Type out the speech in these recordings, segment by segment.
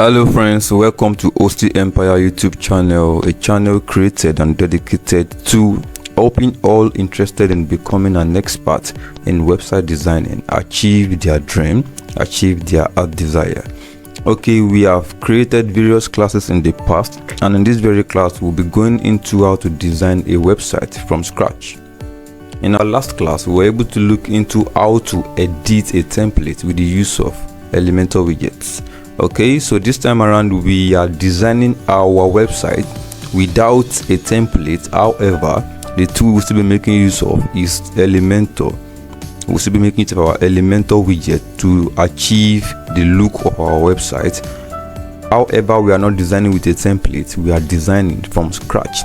Hello friends, welcome to OC Empire YouTube channel, a channel created and dedicated to helping all interested in becoming an expert in website designing achieve their dream, achieve their art desire. Okay, we have created various classes in the past, and in this very class we'll be going into how to design a website from scratch. In our last class, we were able to look into how to edit a template with the use of Elementor widgets. Okay, so this time around we are designing our website without a template. However, the tool we'll still be making use of is Elementor. We'll still be making use of our Elementor widget to achieve the look of our website. However, we are not designing with a template, we are designing from scratch,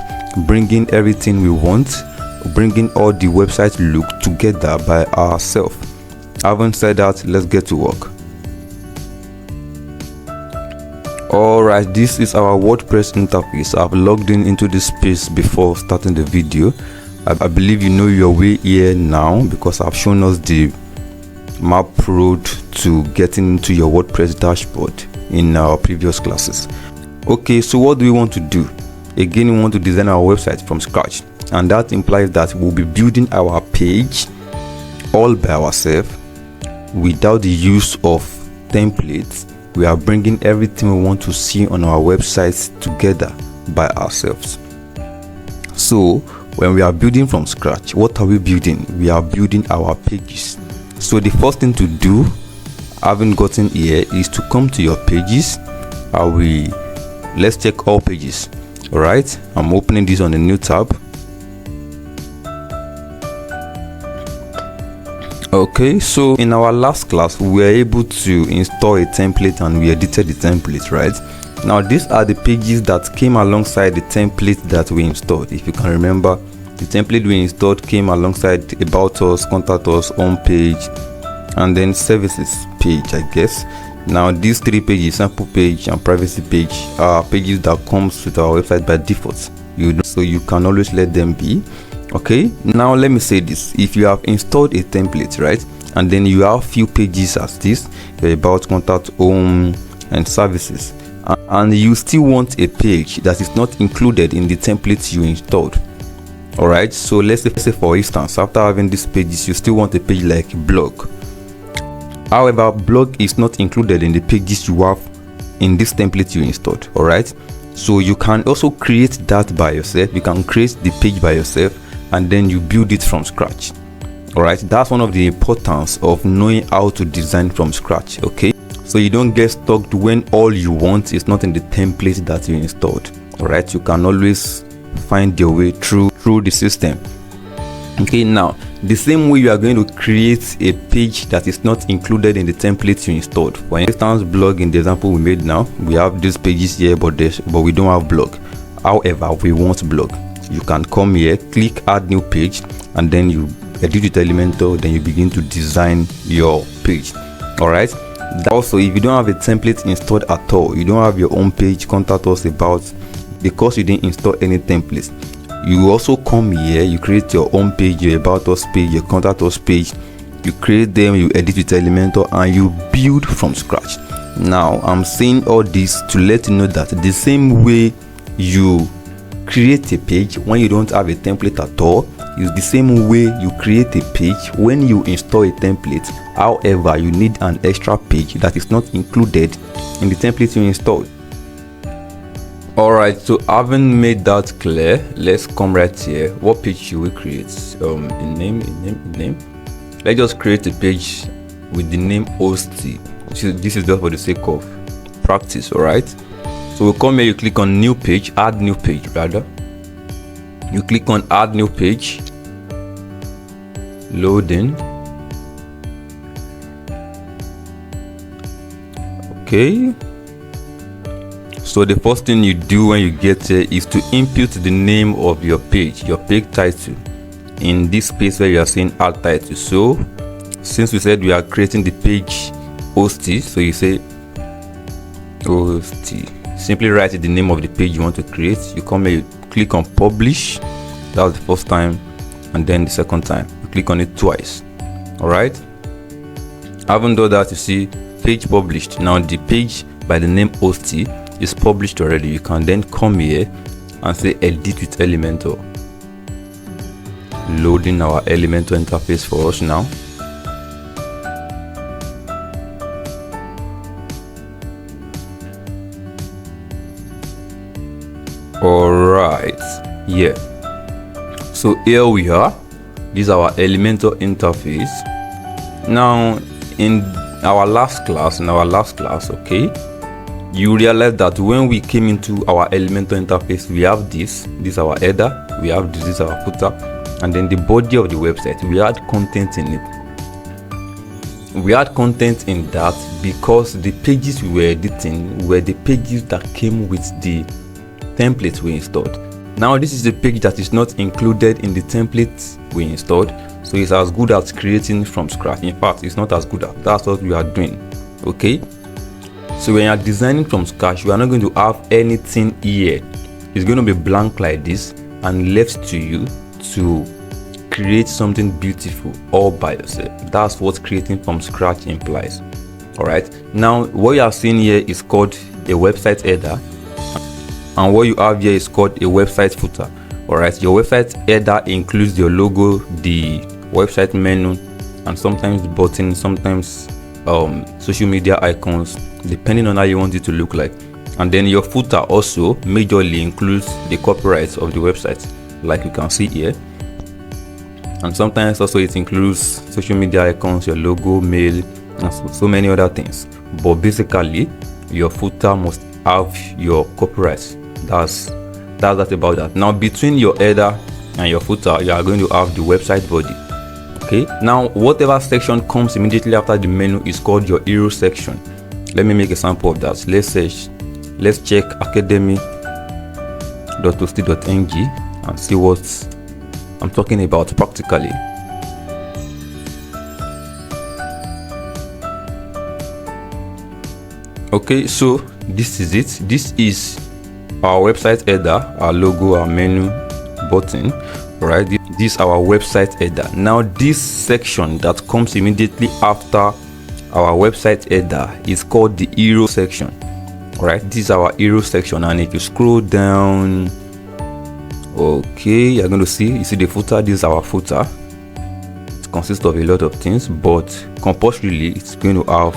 bringing everything we want, bringing all the website look together by ourselves. Having said that, let's get to work. Alright, this is our WordPress interface. I've logged into this space before starting the video. I believe you know your way here now because I've shown us the map road to getting into your WordPress dashboard in our previous classes. Okay, so what do we want to do? Again, we want to design our website from scratch, and that implies that we'll be building our page all by ourselves without the use of templates. We are bringing everything we want to see on our websites together by ourselves. So when we are building from scratch, what are we building? We are building our pages. So the first thing to do, having gotten here, is to come to your pages. Let's check all pages. All right, I'm opening this on a new tab. Okay, so in our last class we were able to install a template and we edited the template, right? Now these are the pages that came alongside the template that we installed. If you can remember, the template we installed came alongside About Us, Contact Us, Home page, and then Services page, I guess. Now these three pages, Sample page and Privacy page, are pages that comes with our website by default. So you can always let them be. Okay, now let me say this: if you have installed a template, right, and then you have few pages as this, About, Contact, Home, and Services, and you still want a page that is not included in the template you installed. All right, so let's say for instance, after having these pages, you still want a page like blog. However, blog is not included in the pages you have in this template you installed. All right, so you can also create that by yourself. You can create the page by yourself, and then you build it from scratch. All right, that's one of the importance of knowing how to design from scratch. Okay, so you don't get stuck when all you want is not in the template that you installed. All right, you can always find your way through the system. Okay, now the same way you are going to create a page that is not included in the template you installed. For instance, blog, in the example we made now, we have these pages here, but we don't have blog. However, we want blog. You can come here, click add new page, and then you edit with Elementor, then you begin to design your page. All right, also if you don't have a template installed at all, you don't have your own page, Contact Us, About, because you didn't install any templates, you also come here, you create your own page, your About Us page, your Contact Us page, you create them, you edit with Elementor, and you build from scratch. Now I'm saying all this to let you know that the same way you create a page when you don't have a template at all is the same way you create a page when you install a template. However, you need an extra page that is not included in the template you installed. All right, so having made that clear, let's come right here. What page should we create? In name. Let's just create a page with the name OC. This is just for the sake of practice. All right, so we'll come here, you click on new page, add new page rather. You click on add new page, loading. Okay, so the first thing you do when you get here is to input the name of your page title in this space where you are saying add title. So since we said we are creating the page OC, so you say OC. Simply write the name of the page you want to create. You come here, you click on publish. That was the first time, and then the second time you click on it twice. All right, having done that, you see page published. Now the page by the name Hosty is published already. You can then come here and say edit with Elementor. Loading our Elementor interface for us now. Alright, yeah. So here we are. This is our Elementor interface. Now in our last class, okay, you realize that when we came into our Elementor interface, we have this is our header, we have this is our footer, and then the body of the website, we had content in it. We had content in that because the pages we were editing were the pages that came with the templates we installed. Now this is the page that is not included in the templates we installed, so it's as good as creating from scratch. In fact, it's not as good as that's what we are doing. Okay, so when you are designing from scratch, you are not going to have anything here. It's going to be blank like this and left to you to create something beautiful all by yourself. That's what creating from scratch implies. All right, now what you are seeing here is called a website header, and what you have here is called a website footer. All right, your website header includes your logo, the website menu, and sometimes the button, sometimes social media icons, depending on how you want it to look like. And then your footer also majorly includes the copyright of the website, like you can see here. And sometimes also it includes social media icons, your logo, mail, and so many other things. But basically, your footer must have your copyright. That's about that. Now between your header and your footer, you are going to have the website body. Okay, now whatever section comes immediately after the menu is called your hero section. Let me make a sample of that. Let's check academy.hosty.ng and see what I'm talking about practically. Okay, so this is it. This is our website header, our logo, our menu, button. Right, this is our website header. Now this section that comes immediately after our website header is called the hero section. All right, this is our hero section, and if you scroll down, okay, you're going to see, you see the footer. This is our footer. It consists of a lot of things, but compulsorily it's going to have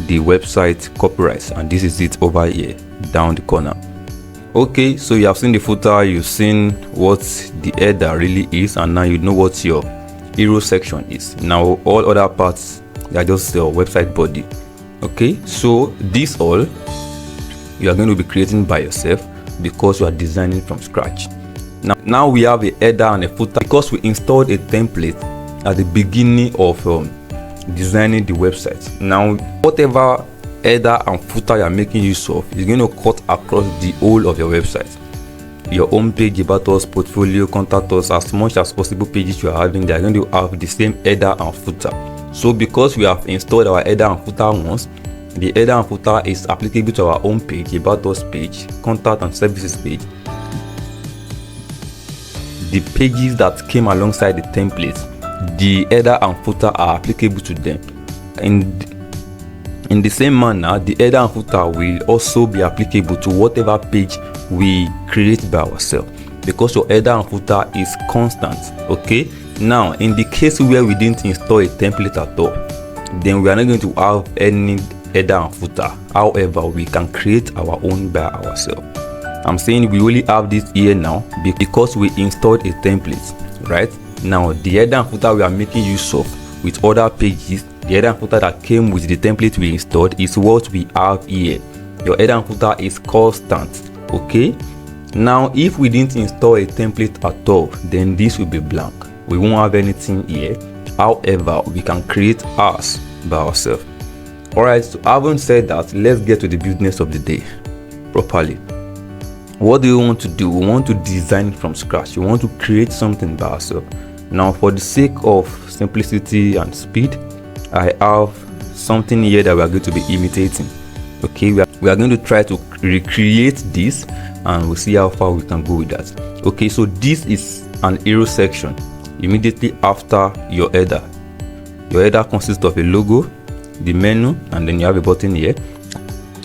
the website copyright, and this is it over here down the corner. Okay, so you have seen the footer, you've seen what the header really is, and now you know what your hero section is. Now all other parts, they are just your website body. Okay, so this all you are going to be creating by yourself because you are designing from scratch. Now we have a header and a footer because we installed a template at the beginning of designing the website. Now whatever header and footer you are making use of is going to cut across the whole of your website. Your home page, about us, portfolio, contact us, as much as possible pages you are having, they are going to have the same header and footer. So because we have installed our header and footer once, the header and footer is applicable to our home page, about us page, contact and services page. The pages that came alongside the template, the header and footer are applicable to them. In the same manner, the header and footer will also be applicable to whatever page we create by ourselves, because your header and footer is constant. Okay, now in the case where we didn't install a template at all, then we are not going to have any header and footer. However, we can create our own by ourselves. I'm saying we only have this here now because we installed a template. Right now, the header and footer we are making use of with other pages, the header and footer that came with the template we installed is what we have here. Your header and footer is constant. Okay, now if we didn't install a template at all, then this will be blank. We won't have anything here. However, we can create ours by ourselves. Alright, so having said that, let's get to the business of the day properly. What do we want to do? We want to design from scratch. We want to create something by ourselves. Now, for the sake of simplicity and speed, I have something here that we are going to be imitating. Okay, we are going to try to recreate this, and we'll see how far we can go with that. Okay, so this is an hero section immediately after your header. Your header consists of a logo, the menu, and then you have a button here.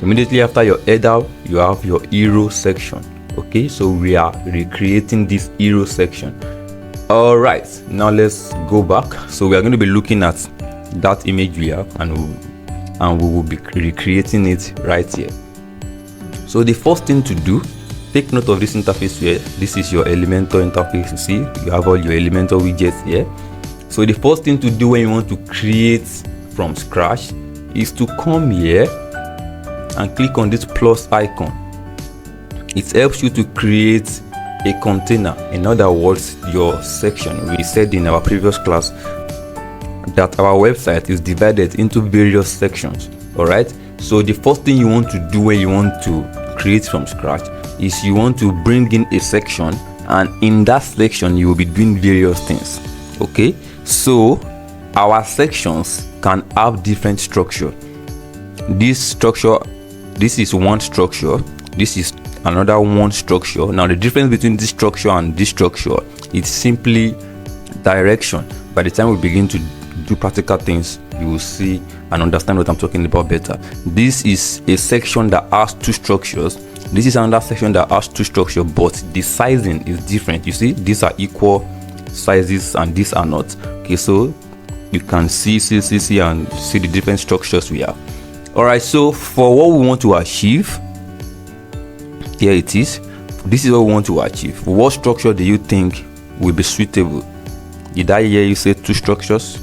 Immediately after your header, you have your hero section. Okay, so we are recreating this hero section. All right, now let's go back. So we are going to be looking at that image we have, and we will be recreating it right here. So the first thing to do, take note of this interface here. This is your Elementor interface. You see, you have all your Elementor widgets here. So the first thing to do when you want to create from scratch is to come here and click on this plus icon. It helps you to create a container. In other words, your section. We said in our previous class that our website is divided into various sections. All right, so the first thing you want to do when you want to create from scratch is you want to bring in a section, and in that section you will be doing various things. Okay, so our sections can have different structure. This is one structure, this is another one structure. Now the difference between this structure and this structure is simply direction. By the time we begin to do practical things, you will see and understand what I'm talking about better. This is a section that has two structures. This is another section that has two structures, but the sizing is different. You see, these are equal sizes and these are not. Okay, so you can see and see the different structures we have. All right, so for what we want to achieve, here it is. This is what we want to achieve. What structure do you think will be suitable? Did I hear you say two structures?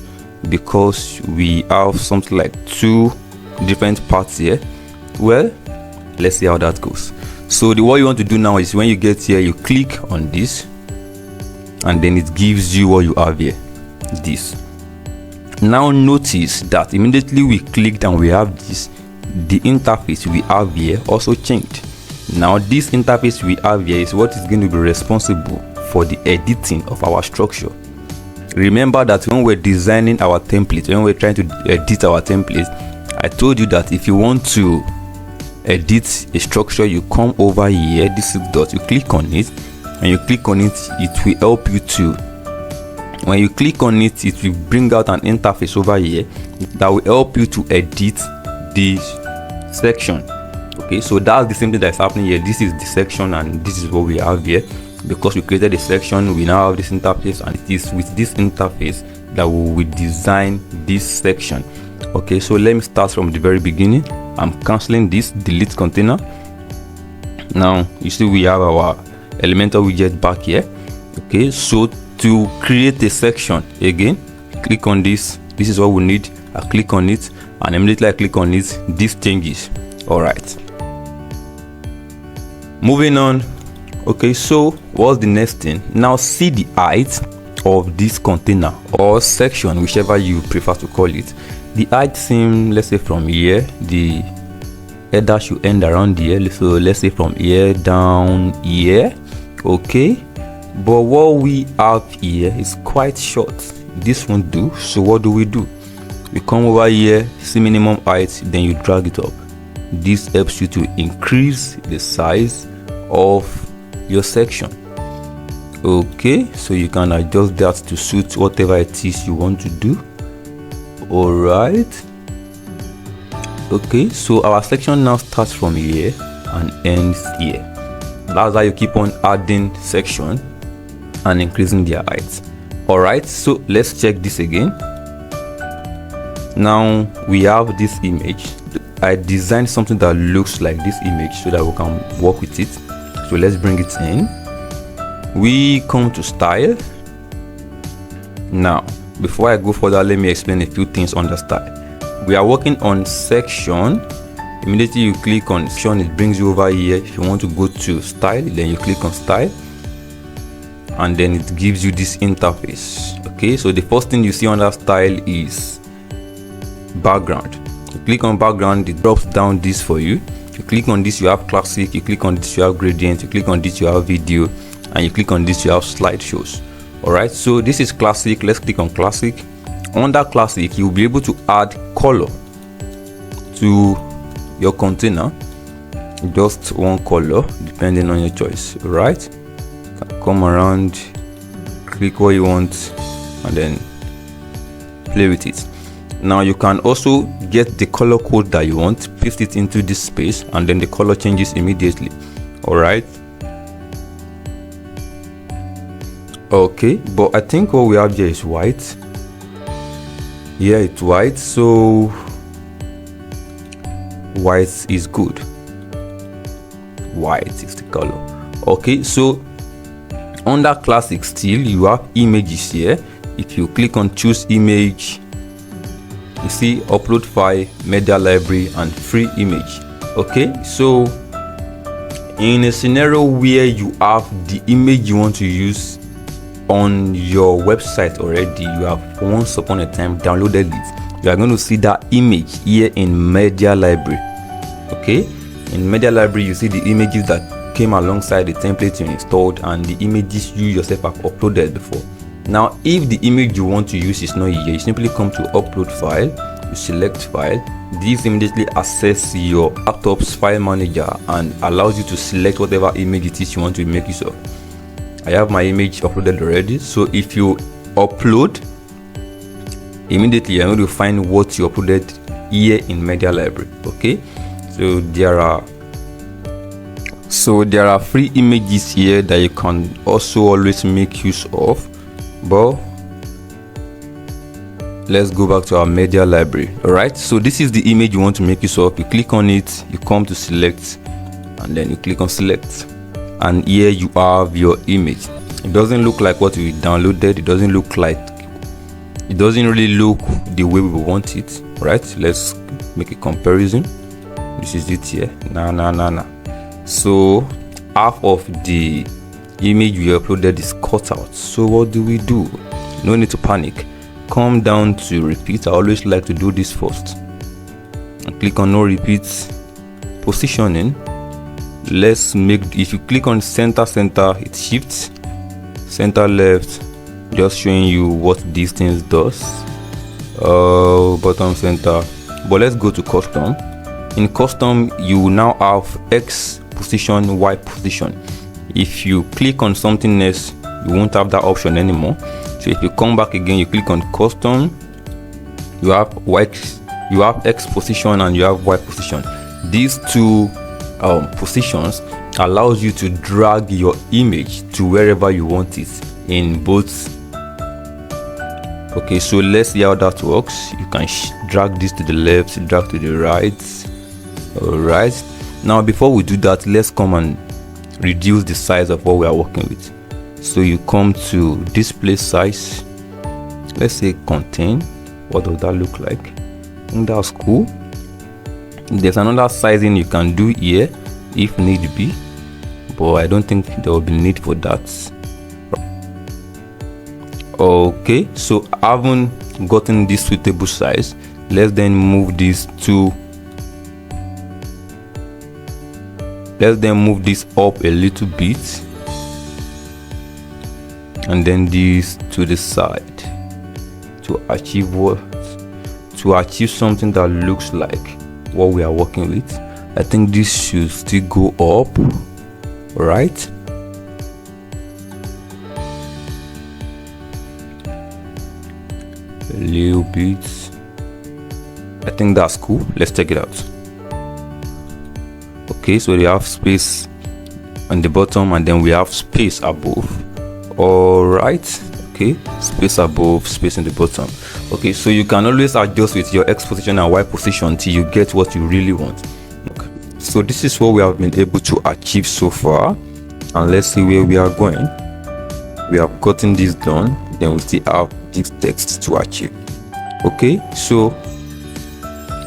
Because we have something like two different parts here. Well, let's see how that goes. So what you want to do now is when you get here, you click on this, and then it gives you what you have here, this. Now notice that immediately we clicked and we have this, the interface we have here also changed. Now this interface we have here is what is going to be responsible for the editing of our structure. Remember that when we're designing our template, when we're trying to edit our template, I told you that if you want to edit a structure, you come over here, this is dot, you click on it, and you click on it, it will help you to, when you click on it, it will bring out an interface over here that will help you to edit this section. Okay, so that's the same thing that's happening here. This is the section and this is what we have here. Because we created a section, we now have this interface, and it is with this interface that we will design this section. Okay, so let me start from the very beginning. I'm canceling this delete container. Now you see we have our Elementor widget back here. Okay, so to create a section again, click on this. This is what we need. I click on it, and immediately I click on it, this changes. All right, moving on. Okay, so what's the next thing? Now see the height of this container or section, whichever you prefer to call it. The height seem, let's say from here, the header should end around here. So let's say from here down here. Okay, but what we have here is quite short. This won't do. So what do? We come over here, see minimum height, then you drag it up. This helps you to increase the size of your section. Okay, so you can adjust that to suit whatever it is you want to do. All right, okay, so our section now starts from here and ends here. That's how you keep on adding section and increasing their height. All right, so let's check this again. Now we have this image. I designed something that looks like this image so that we can work with it. So let's bring it in. We come to style. Now before I go further, let me explain a few things on the style. We are working on section. Immediately you click on section, it brings you over here. If you want to go to style, then you click on style, and then it gives you this interface. Okay, so the first thing you see under style is background. You click on background, it drops down this for you. You click on this, you have classic. You click on this, you have gradient. You click on this, you have video, and you click on this, you have slideshows. All right, so this is classic. Let's click on classic. Under classic, you'll be able to add color to your container, just one color depending on your choice. All right, come around, click what you want, and then play with it. Now you can also get the color code that you want, paste it into this space, and then the color changes immediately. All right. Okay, but I think what we have here is white. Yeah, it's white, so white is good. White is the color. Okay, so under classic still you have images here. If you click on choose image, you see upload file, media library, and free image. Okay, so in a scenario where you have the image you want to use on your website already, you have once upon a time downloaded it, you are going to see that image here in media library. Okay, in media library you see the images that came alongside the template you installed and the images you yourself have uploaded before. Now if the image you want to use is not here, you simply come to upload file, you select file. This immediately access your laptop's file manager and allows you to select whatever image it is you want to make use of. I have my image uploaded already, so if you upload, immediately you're going to find what you uploaded here in media library. Okay, so there are free images here that you can also always make use of, but let's go back to our media library. All right, so this is the image you want to make use of. You click on it, you come to select, and then you click on select, and here you have your image. It doesn't look like what we downloaded. It doesn't really look the way we want it. Right, let's make a comparison. This is it here. Nah. So half of the image we uploaded is cut out. So what do? No need to panic. Come down to repeat. I always like to do this first, and click on no repeats. Positioning, let's make, if you click on center, it shifts. Center left, just showing you what these things does. Bottom center, but let's go to custom. In custom you will now have X position, Y position. If you click on something else, you won't have that option anymore. So if you come back again, you click on custom, you have X position and you have Y position. These two positions allows you to drag your image to wherever you want it in both. Okay, so let's see how that works. You can drag this to the left, drag to the right. All right, now before we do that, let's come and reduce the size of what we are working with. So you come to display size, let's say contain. What does that look like? I think that's cool. There's another sizing you can do here if need be, but I don't think there will be need for that. Okay, so I haven't gotten this suitable size. Let's then move this up a little bit, and then this to the side to achieve something that looks like what we are working with. I think this should still go up, right? A little bit. I think that's cool. Let's check it out. Okay, so we have space on the bottom and then we have space above. All right, okay, space above, space in the bottom. Okay, so you can always adjust with your X position and Y position till you get what you really want. Okay, so this is what we have been able to achieve so far, and let's see where we are going. We have gotten this done, then we still have this text to achieve. Okay, so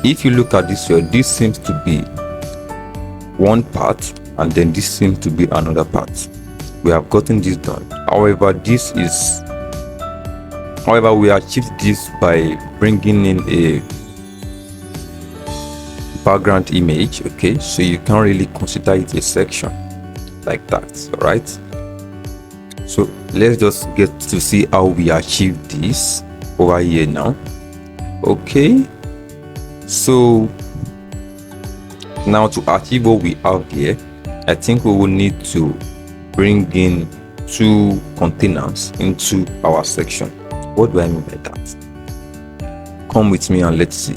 if you look at this here, this seems to be one part and then this seems to be another part. We have gotten this done. However, we achieved this by bringing in a background image. Okay, so you can't really consider it a section like that. All right, so let's just get to see how we achieve this over here now. Okay, so now to achieve what we have here, I think we will need to bring in two containers into our section. What do I mean by that? come with me and let's see.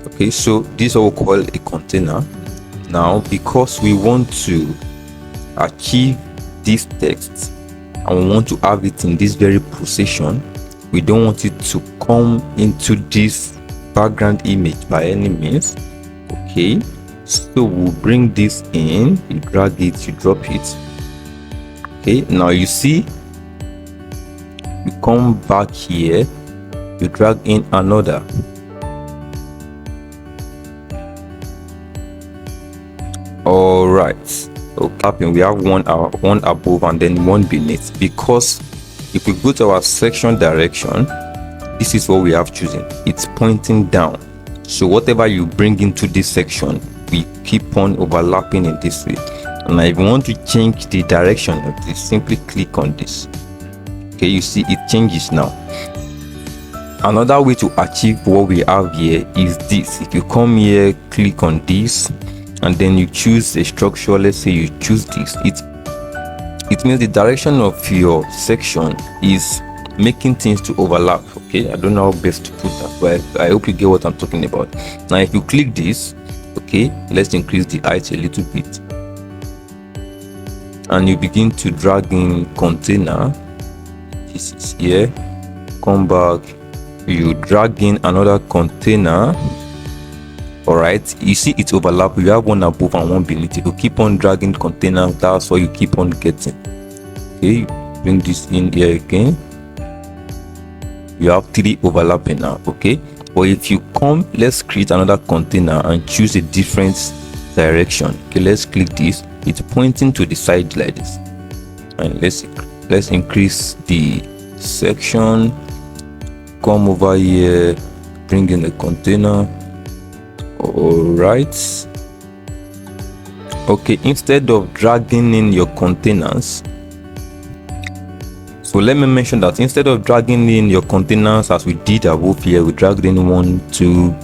Okay, so this is what we call a container. Now, because we want to achieve this text and we want to have it in this very position, we don't want it to come into this background image by any means. Okay, so we'll bring this in, you drag it, you drop it. Okay, now you see, you come back here, you drag in another. All right, okay, we have one above and then one beneath, because if we go to our section direction, this is what we have chosen. It's pointing down, so whatever you bring into this section, we keep on overlapping in this way. And if you want to change the direction of this, simply click on this. Okay, you see it changes now. Another way to achieve what we have here is this. If you come here, click on this, and then you choose a structure. Let's say you choose this. It means the direction of your section is making things to overlap. Okay, I don't know how best to put that, but I hope you get what I'm talking about. Now if you click this, okay, let's increase the height a little bit, and you begin to drag in container. This is here, come back, you drag in another container. All right, you see it overlap. You have one above and one beneath. If you keep on dragging containers, that's what you keep on getting. Okay, bring this in here again, you have 3 overlapping now. Okay, but if you come, let's create another container and choose a different direction. Okay, let's click this, it's pointing to the side like this, and let's increase the section, come over here, bring in the container. All right, okay, instead of dragging in your containers, so let me mention that instead of dragging in your containers as we did above here, we dragged in 1, 2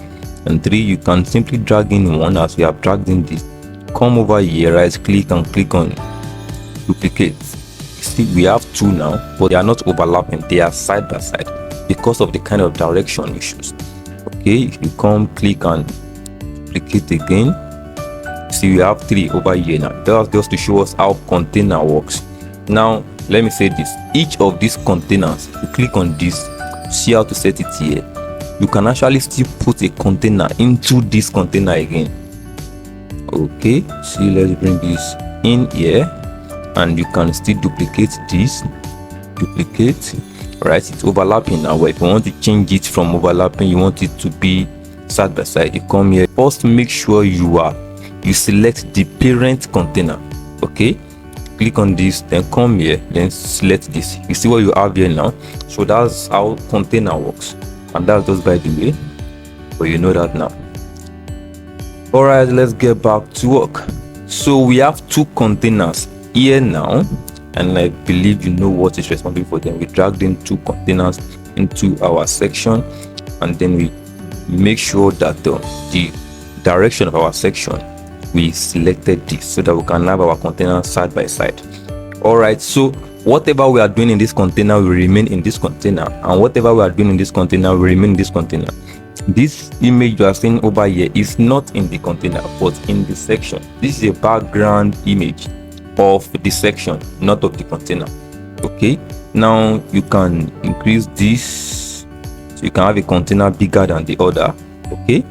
and 3, you can simply drag in one as we have dragged in this. Come over here, right click and click on duplicate. You see we have 2 now, but they are not overlapping, they are side by side because of the kind of direction we choose. Okay, if you come, click and duplicate again, see we have 3 over here. Now that's just to show us how container works. Now let me say this, each of these containers, you click on this, see how to set it here, you can actually still put a container into this container again. Okay, see, let's bring this in here, and you can still duplicate this, duplicate. Right, it's overlapping now. If you want to change it from overlapping, you want it to be side by side, you come here. First, make sure you select the parent container. Okay, click on this, then come here, then select this. You see what you have here now. So that's how container works, and that's just by the way, but you know that now. All right, let's get back to work. So we have 2 containers here now, and I believe you know what is responsible for them. We dragged in 2 containers into our section, and then we make sure that the direction of our section, we selected this so that we can have our container side by side. All right, so whatever we are doing in this container will remain in this container, and whatever we are doing in this container will remain in this container. This image you are seeing over here is not in the container but in the section. This is a background image of the section, not of the container. Okay, now you can increase this so you can have a container bigger than the other. Okay,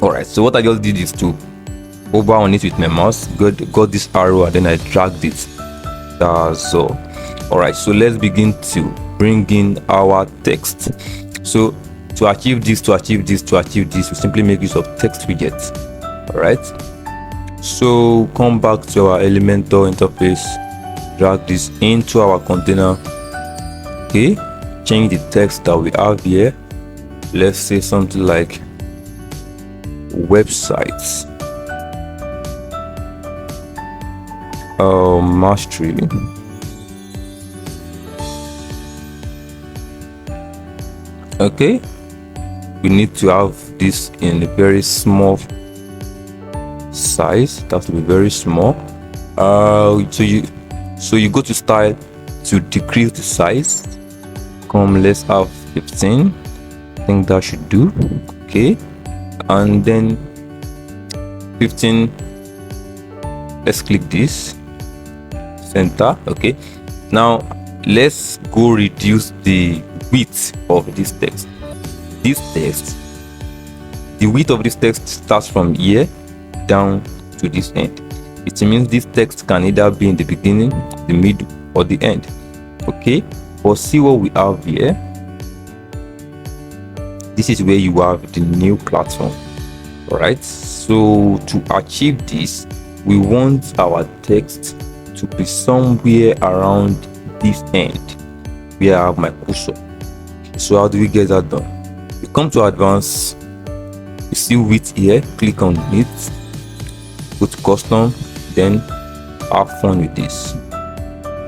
all right, so what I just did is to hover on it with my mouse, got this arrow, and then I dragged it. That's all. All right, so let's begin to bring in our text. So to achieve this, we simply make use of text widgets. All right, so come back to our Elementor interface, drag this into our container. Okay, change the text that we have here. Let's say something like websites mastery. Okay, we need to have this in a very small size. It has to be very small. So you go to style to decrease the size. Come, let's have 15. think that should do. Okay, and then 15. Let's click this center. Okay, now let's go reduce the width of this text. The width of this text starts from here down to this end. It means this text can either be in the beginning, the middle, or the end. Okay, but see what we have here. This is where you have the new platform. All right, so to achieve this, we want our text to be somewhere around this end where I have my cursor. So how do we get that done? We come to advanced, you see width here, click on it, go to custom, then have fun with this.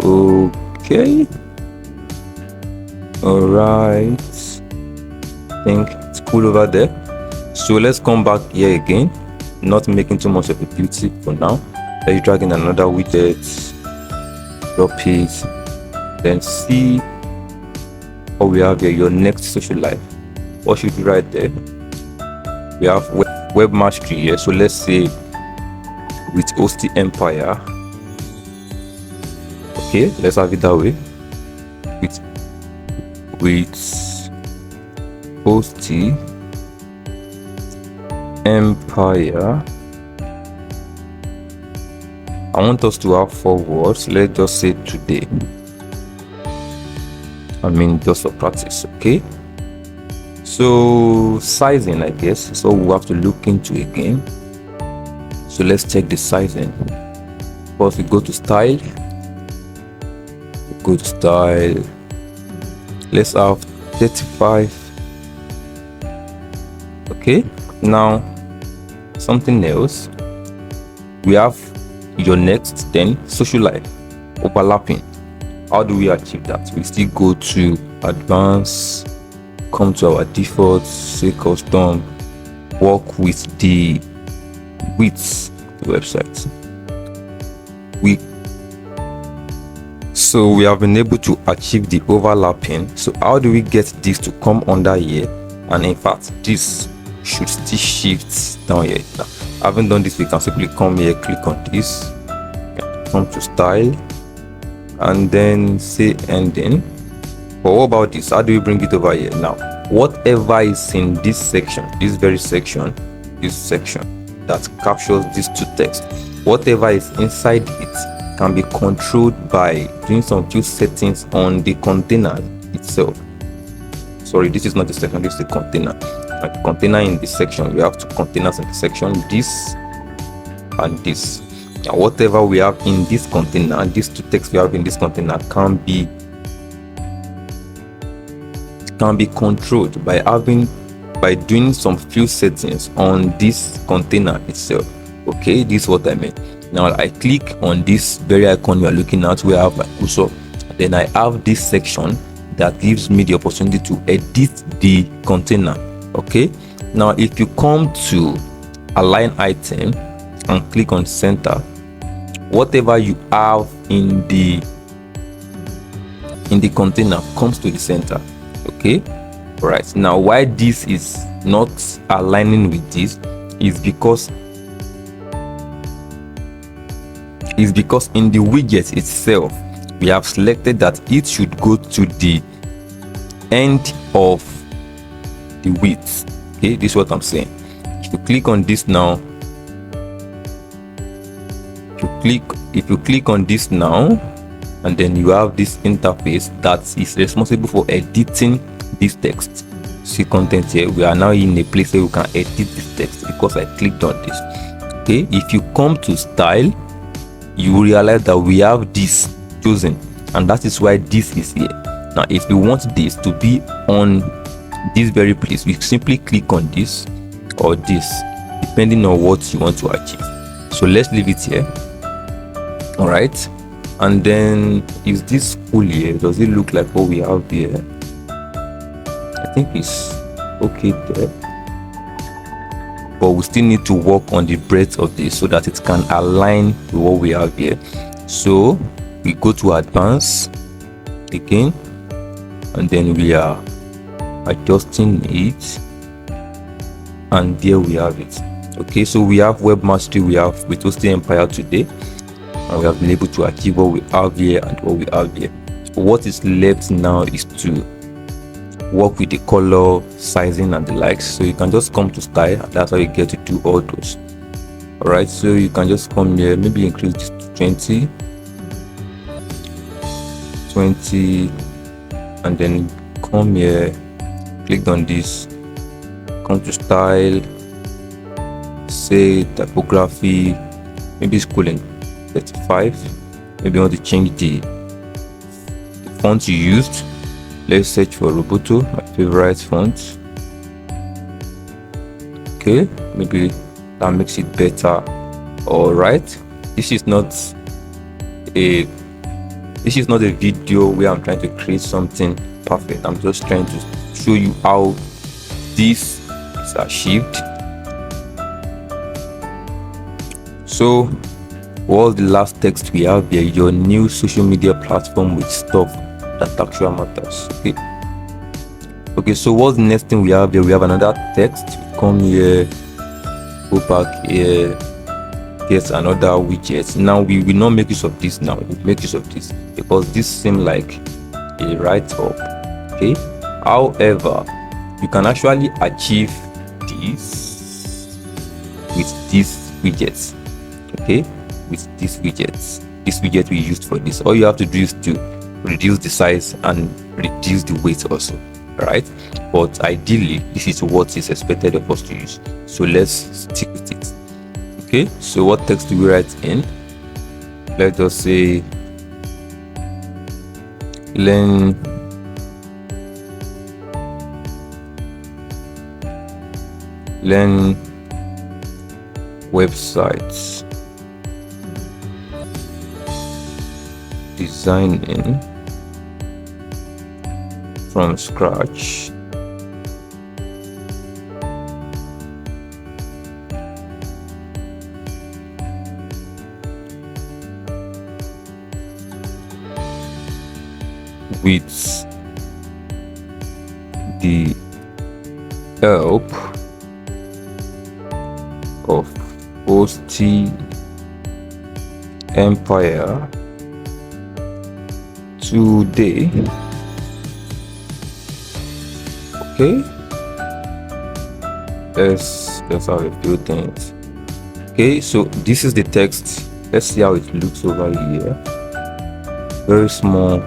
Okay, all right, I think it's cool over there. So let's come back here again, not making too much of a beauty for now. Let's drag in another widget, drop it, then see what we have here. Your next social life, what should be right there? We have web mastery here, so let's say with Hosty Empire. Okay, let's have it that way. With Hosty Empire, I want us to have 4 words. Let's just say today. I mean, just for practice. Okay, so sizing, I guess, so we'll have to look into again. So let's check the sizing. First we go to style, let's have 35. Okay, now something else, we have your next, then social life, overlapping. How do we achieve that? We still go to advanced, come to our default, say custom, work with the width of the website. So we have been able to achieve the overlapping. So how do we get this to come under here? And in fact, this should still shift down here. Now, having done this, we can simply come here, click on this, come to style, and then say ending. But what about this? How do we bring it over here? Now, whatever is in this section, this very section, this section that captures these 2 texts, whatever is inside it can be controlled by doing some few settings on the container itself. Sorry, this is not the section, this is the container. And the container in this section, we have 2 containers in the section, this and this. Now, whatever we have in this container, these 2 texts we have in this container can be controlled by doing some few settings on this container itself. Okay, this is what I mean. Now I click on this very icon you are looking at where I have my cursor, then I have this section that gives me the opportunity to edit the container. Okay, now if you come to align item and click on center, whatever you have in the container comes to the center. Okay, right. Now why this is not aligning with this is because in the widget itself we have selected that it should go to the end of the width. Okay, this is what I'm saying. If you click on this now, if you click on this now, and then you have this interface that is responsible for editing this text. See content here, we are now in a place where we can edit this text because I clicked on this. Okay, if you come to style, you will realize that we have this chosen, and that is why this is here. Now if we want this to be on this very place, we simply click on this or this depending on what you want to achieve. So let's leave it here. All right, and then is this full here? Does it look like what we have here? I think it's okay there, but we still need to work on the breadth of this so that it can align with what we have here. So we go to advanced again, and then we are adjusting it, and there we have it. Okay, so we have web mastery, we have with Hosting Empire today, and we have been able to achieve what we have here and what we have here. So what is left now is to work with the color, sizing, and the likes. So you can just come to style, and that's how you get to do all those. All right, so you can just come here, maybe increase this to 20, and then come here, click on this, come to style, say typography, maybe schooling 35. Maybe you want to change the font you used. Let's search for Roboto, my favorite font. Okay, maybe that makes it better. All right, this is not a video where I'm trying to create something perfect. I'm just trying to show you how this is achieved. So what's the last text we have here? Your new social media platform with stuff that actually matters. Okay, so what's the next thing we have here? We have another text. Come here, go back here, get another widget. Now we will not make use of this. Now we make use of this because this seems like a write-up. Okay, however, you can actually achieve this with these widgets. Okay, with these widgets, this widget we used for this, all you have to do is to reduce the size and reduce the weight also, right? But ideally this is what is expected of us to use, so let's stick with it. Okay, so what text do we write in? Let us say learn websites designing from scratch with the help of Hosting Empire today. Okay, let's have a few things. Okay, so this is the text. Let's see how it looks over here. Very small,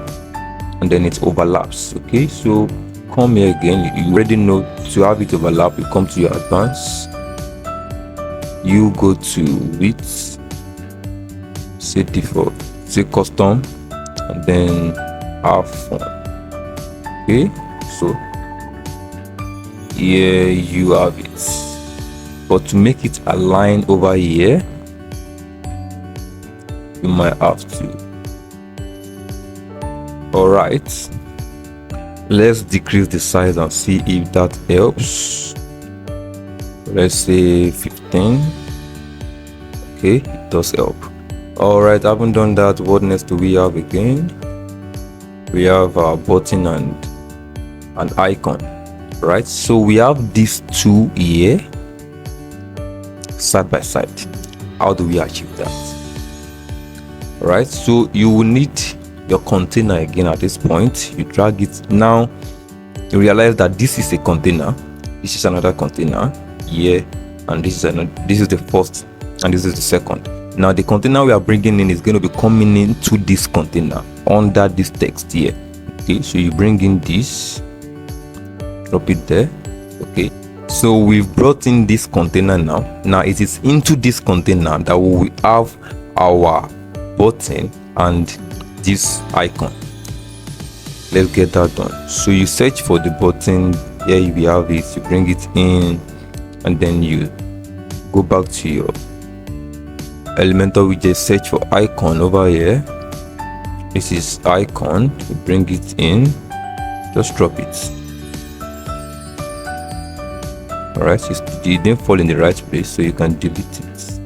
and then it overlaps. Okay, so come here again. You already know to have it overlap, you come to your advanced, you go to width, say default, say custom, and then have font. Okay, so here you have it, but to make it align over here you might have to. All right, let's decrease the size and see if that helps. Let's say 15. Okay, it does help. All right, I haven't done that. What next do we have again? We have our button and an icon, right? So we have these two here side by side. How do we achieve that? All right, so you will need your container again. At this point you drag it. Now you realize that this is a container, this is another container here, and this is the first and this is the second. Now the container we are bringing in is going to be coming into this container under this text here. Okay, so you bring in this, drop it there. Okay, so we've brought in this container. Now it is into this container that we will have our button and this icon. Let's get that done. So you search for the button. Here we have it. You bring it in, and then you go back to your Elementor widget, search for icon over here. This is icon. You bring it in, just drop it. All right, it didn't fall in the right place, so you can delete it.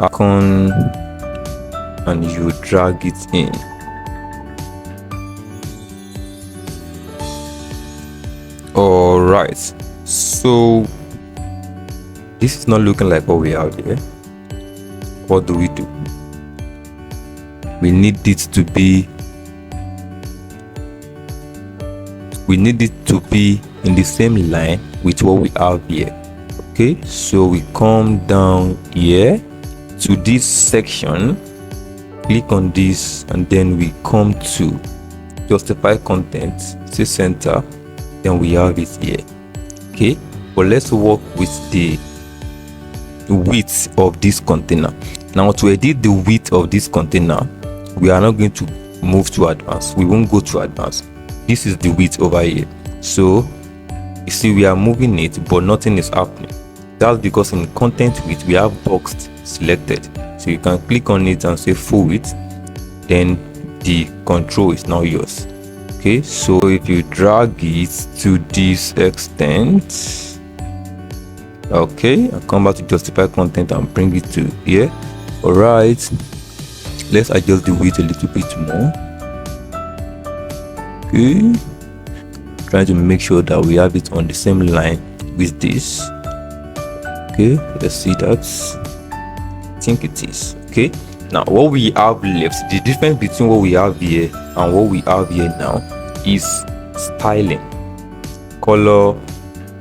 Icon, and you drag it in. All right, so this is not looking like what we have here. What do? We need it to be in the same line with what we have here. Okay, so we come down here to this section, click on this, and then we come to justify content, say center, then we have it here. Okay, but let's work with the width of this container. Now, to edit the width of this container, we are not going to move to advanced. We won't go to advanced. This is the width over here. So you see we are moving it, but nothing is happening. That's because in content width we have boxed selected. So you can click on it and say full width, then the control is now yours. Okay, so if you drag it to this extent, okay, I'll come back to justify content and bring it to here. All right, let's adjust the width a little bit more. Okay, trying to make sure that we have it on the same line with this. Okay, let's see that. I think it is. Okay, now what we have left, the difference between what we have here and what we have here now is styling, color,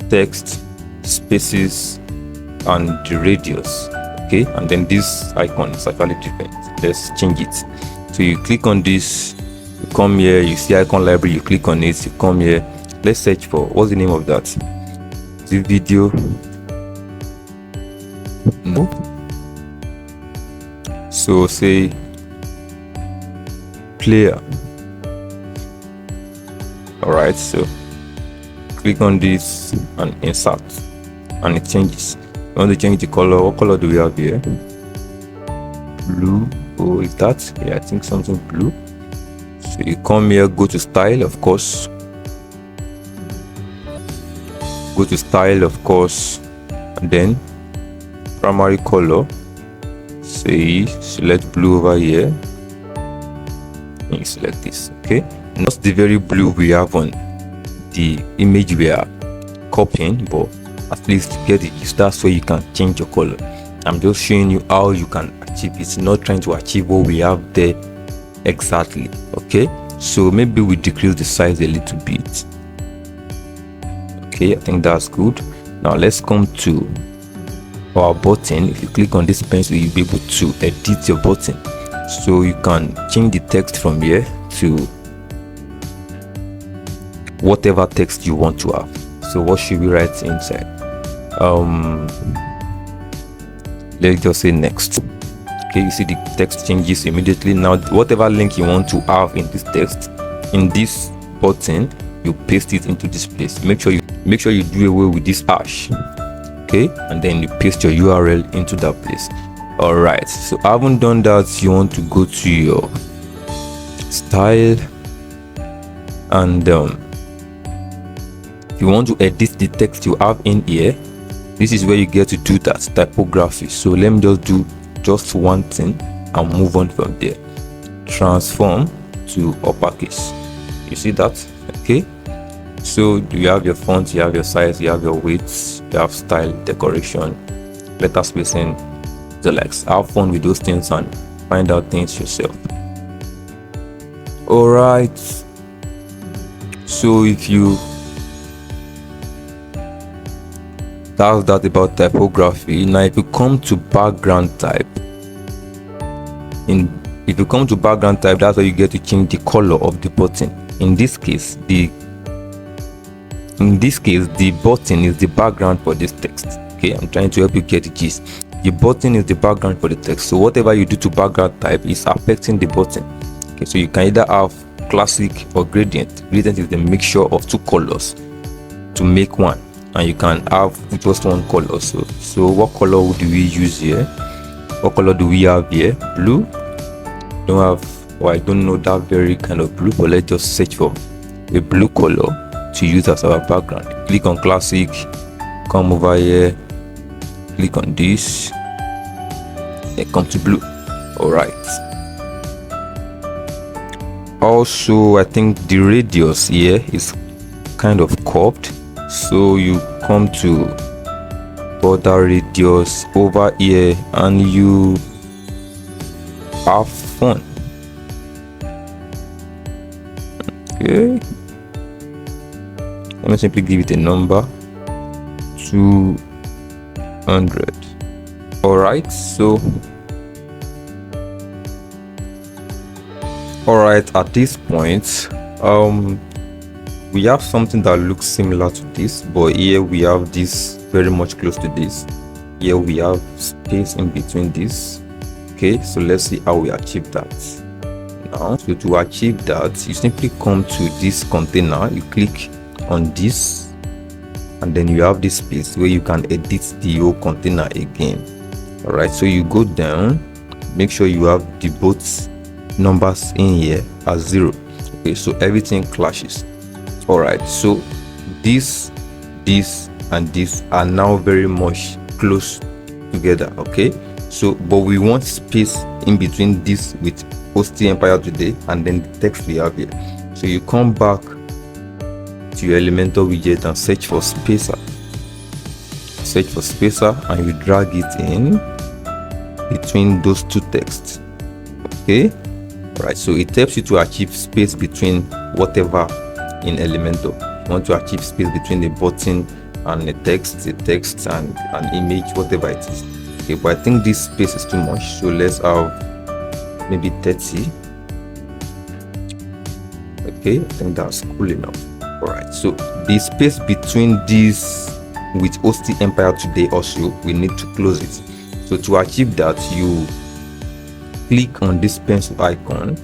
text, spaces, and the radius. Okay, and then this icon is actually different. Let's change it. So you click on this, you come here, you see icon library, you click on it, you come here. Let's search for, what's the name of that? The video. No. So say player. All right, so click on this and insert, and it changes. You want to change the color. What color do we have here? Blue. Oh, is that? Yeah, I think something blue. So you come here, go to style, of course. Go to style, of course, and then primary color. Say select blue over here, and you select this. Okay, not the very blue we have on the image we are copying, but at least get it. That's where you can change your color. I'm just showing you how you can achieve it, not trying to achieve what we have there exactly. Okay, so maybe we decrease the size a little bit. Okay, I think that's good. Now let's come to our button. If you click on this pencil, you'll be able to edit your button, so you can change the text from here to whatever text you want to have. So what should we write inside? Let's just say next. Okay, you see the text changes immediately. Now whatever link you want to have in this text, in this button, you paste it into this place. Make sure you do away with this hash. Okay, and then you paste your URL into that place. All right, so I haven't done that. You want to go to your style, and if you want to edit the text you have in here, this is where you get to do that, typography. So let me just do just one thing and move on from there. Transform to uppercase. You see that? Okay, so you have your font, you have your size, you have your weights, you have style, decoration, letter spacing, the likes. Have fun with those things and find out things yourself. All right, so if you that's that about typography. Now if you come to background type, that's where you get to change the color of the button. In this case the button is the background for this text. Okay, I'm trying to help you get the gist. The button is the background for the text, so whatever you do to background type is affecting the button. Okay, so you can either have classic or gradient. Gradient is the mixture of two colors to make one, and you can have just one color. So what color do we use here? What color do we have here? Blue. Don't have, or I don't know that very kind of blue, but let's just search for a blue color to use as our background. Click on classic, come over here, click on this, and come to blue. All right, also I think the radius here is kind of curved. So you come to border radius over here and you have fun. Okay, let me simply give it a number 200. All right, so at this point we have something that looks similar to this, but here we have this very much close to this. Here we have space in between this. Okay, so let's see how we achieve that now. So to achieve that, you simply come to this container, you click on this, and then you have this space where you can edit the whole container again. All right, so you go down, make sure you have the both numbers in here as 0. Okay, so everything clashes. All right, so this and this are now very much close together. Okay, so but we want space in between this with Host Empire Today and then the text we have here. So you come back to your Elementor widget and search for spacer, and you drag it in between those two texts. Okay, right, so it helps you to achieve space between whatever in Elementor. You want to achieve space between the button and the text and an image, whatever it is. Okay, but I think this space is too much, so let's have maybe 30. Okay, I think that's cool enough. All right, so the space between this with Host Empire Today also, we need to close it. So to achieve that, you click on this pencil icon.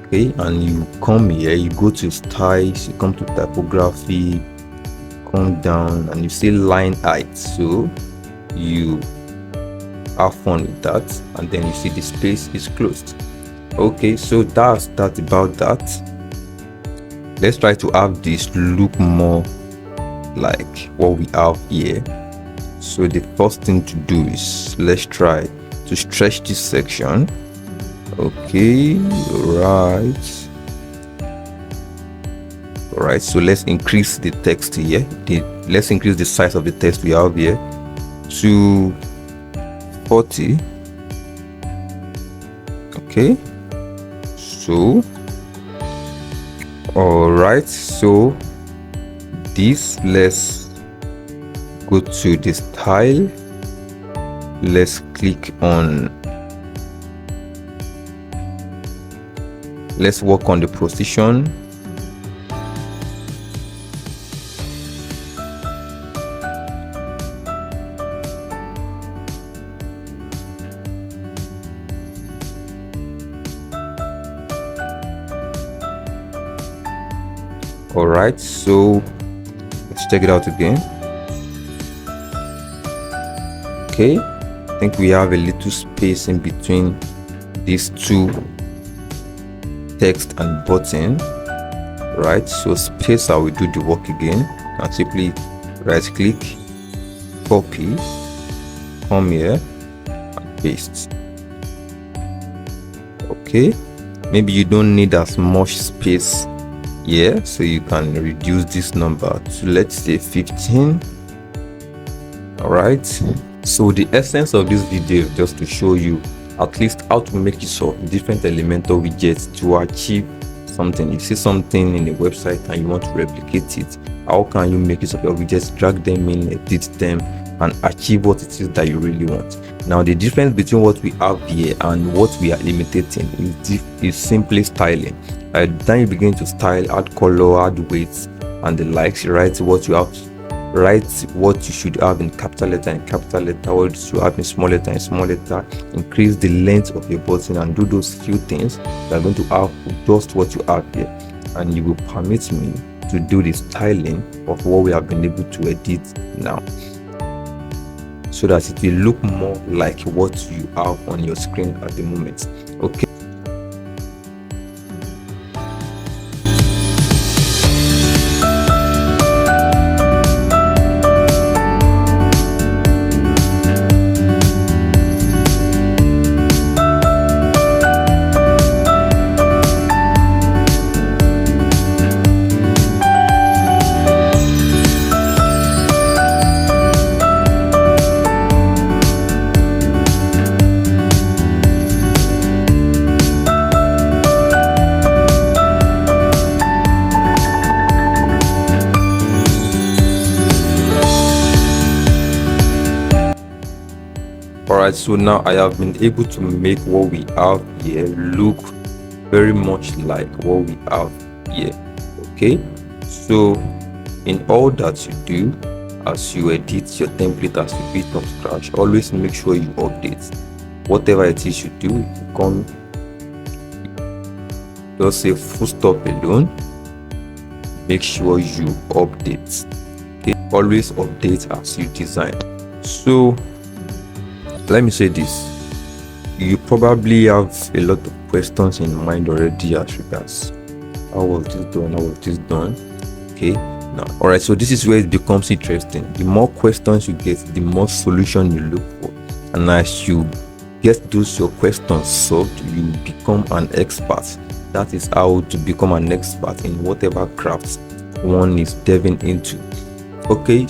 Okay, and you come here, you go to styles, you come to typography, come down and you see line height. So you have fun with that, and then you see the space is closed. Okay, so that's about that. Let's try to have this look more like what we have here. So the first thing to do is let's try to stretch this section. Okay, right. All right, so let's increase the text here. Let's increase the size of the text we have here to 40. Okay, so all right, so this, let's go to the style, let's click on, let's work on the position. All right, so let's check it out again. Okay, I think we have a little space in between these two text and button. Right, so spacer will do the work again, and simply right click, copy, come here and paste. Okay, maybe you don't need as much space here, so you can reduce this number to, let's say, 15. All right, so the essence of this video is just to show you at least how to make use of different Elementor widgets to achieve something. You see something in a website and you want to replicate it, how can you make use of your widgets, drag them in, edit them, and achieve what it is that you really want. Now the difference between what we have here and what we are imitating is simply styling. At the time you begin to style, add color, add weights and the likes, write what you have, write what you should have in capital letter and capital letter, what you should have in small letter and small letter, increase the length of your button, and do those few things that are going to have just what you have here, and you will permit me to do the styling of what we have been able to edit now, so that it will look more like what you have on your screen at the moment. Okay. Alright, so now I have been able to make what we have here look very much like what we have here. Okay, so in all that you do, as you edit your template, as you build from scratch, always make sure you update whatever it is you do. You come just say full stop alone, make sure you update. Okay, always update as you design. So let me say this, you probably have a lot of questions in mind already as regards how was this done. Okay, now all right, so this is where it becomes interesting. The more questions you get, the more solution you look for, and as you get those your questions solved, you become an expert. That is how to become an expert in whatever craft one is delving into. Okay,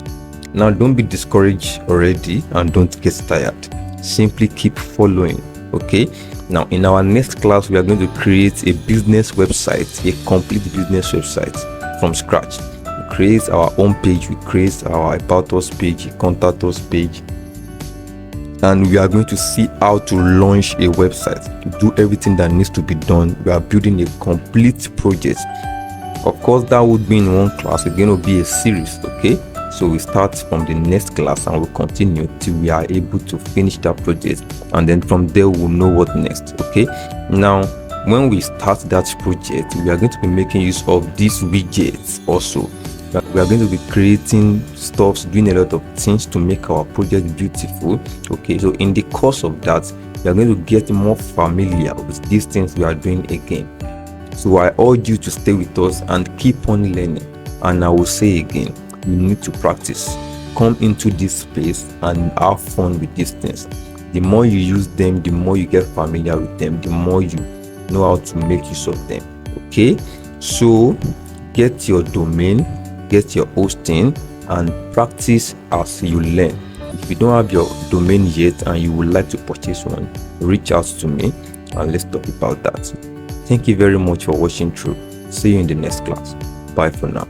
now don't be discouraged already and don't get tired. Simply keep following. Okay, now in our next class we are going to create a business website, a complete business website from scratch. We create our own page, we create our about us page, a contact us page, and we are going to see how to launch a website, do everything that needs to be done. We are building a complete project. Of course, that would be in one class. It's going to be a series. Okay, so we start from the next class and we'll continue till we are able to finish that project, and then from there we'll know what next. Okay, now when we start that project, we are going to be making use of these widgets also. We are going to be creating stuff, doing a lot of things to make our project beautiful. Okay, so in the course of that, we are going to get more familiar with these things we are doing again. So I urge you to stay with us and keep on learning. And I will say again, you need to practice. Come into this space and have fun with these things. The more you use them, the more you get familiar with them, the more you know how to make use of them. Okay, so get your domain, get your hosting, and practice as you learn. If you don't have your domain yet and you would like to purchase one, reach out to me and let's talk about that. Thank you very much for watching through. See you in the next class. Bye for now.